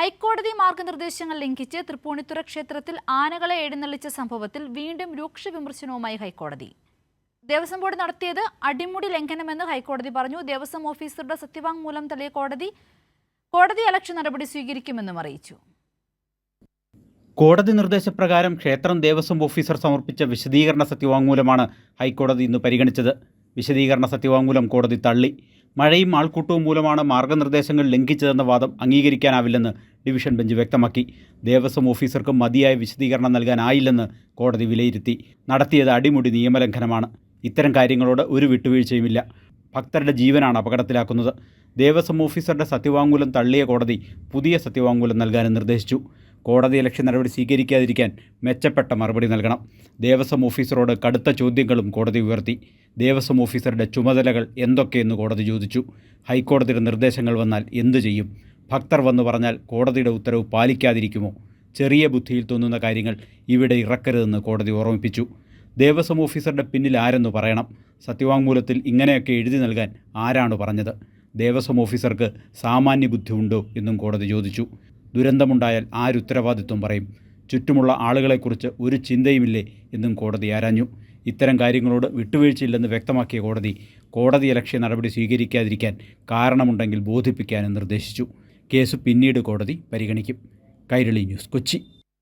ഹൈക്കോടതി മാർഗനിർദ്ദേശങ്ങൾ ലംഘിച്ച് തൃപ്പൂണിത്തുറ ക്ഷേത്രത്തിൽ ആനകളെ എഴുന്നള്ളിച്ച സംഭവത്തിൽ വീണ്ടും രൂക്ഷ വിമർശനവുമായി ഹൈക്കോടതി. ദേവസ്വം ബോർഡ് നടത്തിയത് അടിമുടി ലംഘനമെന്ന് ഹൈക്കോടതി പറഞ്ഞു. ദേവസ്വം ഓഫീസറുടെ സത്യവാങ്മൂലം തള്ളിയ കോടതി അലക്ഷ്യ നടപടി സ്വീകരിക്കുമെന്നും അറിയിച്ചു. കോടതി നിർദ്ദേശപ്രകാരം ക്ഷേത്രം ദേവസ്വം ഓഫീസർ സമർപ്പിച്ച വിശദീകരണ സത്യവാങ്മൂലമാണ് ഹൈക്കോടതി ഇന്ന് പരിഗണിച്ചത്. വിശദീകരണ സത്യവാങ്മൂലം കോടതി തള്ളി. മഴയും ആൾക്കൂട്ടവും മൂലമാണ് മാർഗനിർദ്ദേശങ്ങൾ ലംഘിച്ചതെന്ന വാദം അംഗീകരിക്കാനാവില്ലെന്ന് ഡിവിഷൻ ബെഞ്ച് വ്യക്തമാക്കി. ദേവസ്വം ഓഫീസർക്ക് മതിയായ വിശദീകരണം നൽകാനായില്ലെന്ന് കോടതി വിലയിരുത്തി. നടത്തിയത് അടിമുടി നിയമലംഘനമാണ്. ഇത്തരം കാര്യങ്ങളോട് ഒരു വിട്ടുവീഴ്ചയുമില്ല. ഭക്തരുടെ ജീവനാണ് അപകടത്തിലാക്കുന്നത്. ദേവസ്വം ഓഫീസറുടെ സത്യവാങ്മൂലം തള്ളിയ കോടതി പുതിയ സത്യവാങ്മൂലം നൽകാനും നിർദ്ദേശിച്ചു. കോടതി അലക്ഷ്യ നടപടി സ്വീകരിക്കാതിരിക്കാൻ മെച്ചപ്പെട്ട മറുപടി നൽകണം. ദേവസ്വം ഓഫീസറോട് കടുത്ത ചോദ്യങ്ങളും കോടതി ഉയർത്തി. ദേവസ്വം ഓഫീസറുടെ ചുമതലകൾ എന്തൊക്കെയെന്ന് കോടതി ചോദിച്ചു. ഹൈക്കോടതിയുടെ നിർദ്ദേശങ്ങൾ വന്നാൽ എന്തു ചെയ്യും? ഭക്തർ വന്നു പറഞ്ഞാൽ കോടതിയുടെ ഉത്തരവ് പാലിക്കാതിരിക്കുമോ? ചെറിയ ബുദ്ധിയിൽ തോന്നുന്ന കാര്യങ്ങൾ ഇവിടെ ഇറക്കരുതെന്ന് കോടതി ഓർമ്മിപ്പിച്ചു. ദേവസ്വം ഓഫീസറുടെ പിന്നിൽ ആരെന്ന് പറയണം. സത്യവാങ്മൂലത്തിൽ ഇങ്ങനെയൊക്കെ എഴുതി നൽകാൻ ആരാണ് പറഞ്ഞത്? ദേവസ്വം ഓഫീസർക്ക് സാമാന്യ ബുദ്ധി ഉണ്ടോ എന്നും കോടതി ചോദിച്ചു. ദുരന്തമുണ്ടായാൽ ആരുത്തരവാദിത്വം പറയും? ചുറ്റുമുള്ള ആളുകളെക്കുറിച്ച് ഒരു ചിന്തയുമില്ലേ എന്നും കോടതി ആരാഞ്ഞു. ഇത്തരം കാര്യങ്ങളോട് വിട്ടുവീഴ്ചയില്ലെന്ന് വ്യക്തമാക്കിയ കോടതി അലക്ഷ്യ നടപടി സ്വീകരിക്കാതിരിക്കാൻ കാരണമുണ്ടെങ്കിൽ ബോധിപ്പിക്കാനും നിർദ്ദേശിച്ചു. കേസ് പിന്നീട് കോടതി പരിഗണിക്കും. കൈരളി ന്യൂസ്, കൊച്ചി.